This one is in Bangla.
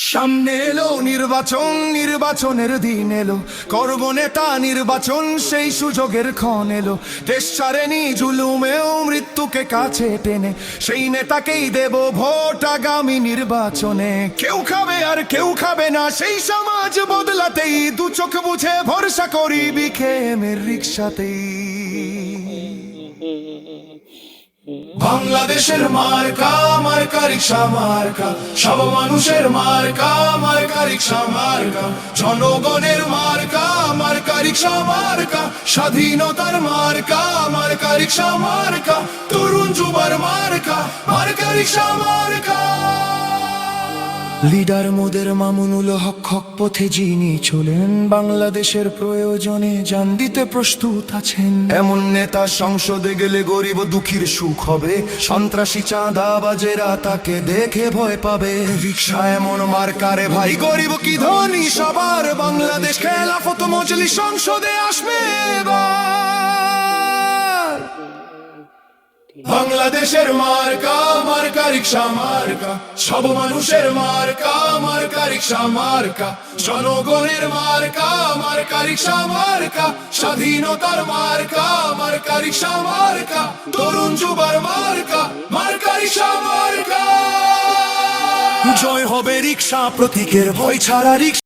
সামনে এলো নির্বাচন, নির্বাচনের দিন এলো, করব নেতা নির্বাচন, সেই সুযোগের ক্ষণ এলো। দেশ ছাড়েনি জুলুমেও মৃত্যুকে কাছে টেনে, সেই নেতাকেই দেব ভোট আগামী নির্বাচনে। কেউ খাবে আর কেউ খাবে না, সেই সমাজ বদলাতেই দু চোখ বুঝে ভরসা করি বিকেএমের রিক্সাতেই। বাংলাদেশের মার্কা, মার্কা রিক্সা মার্কা, সব মানুষের মার্কা, মার্কা রিক্সা মার্কা, জনগণের মার্কা, মার্কা রিক্সা মার্কা, স্বাধীনতার মার্কা, মার্কা রিক্সা মার্কা, তরুণ যুবার মার্কা, মার্কা রিক্সা মার্কা। লিডার মোদের মামুনুল হক, হক পথে যিনি চলেন, বাংলাদেশের প্রয়োজনে জান দিতে প্রস্তুত আছেন। এমন নেতা সংসদে গেলে গরিব দুঃখীর সুখ হবে, সন্ত্রাসী চাঁদাবাজেরা তাকে দেখে ভয় পাবে। রিক্সা এমন মার্কারে ভাই, গরিব কি ধনী সবার, বাংলাদেশ খেলাফত মজলিস সংসদে আসবে এবার। বাংলাদেশের মার্কা, মার্কা রিক্সা মার্কা, সব মানুষের মার্কা, মার্কা রিক্সা মার্কা, জনগণের মার্কা, মার্কা রিক্সা মার্কা, স্বাধীনতার মার্কা, মার্কা রিক্সা মার্কা, তরুণ যুবার মার্কা, মার্কা রিক্সা মার্কা। জয় হবে রিক্সা প্রতীকের, ভয় ছাড়া রিক্সা।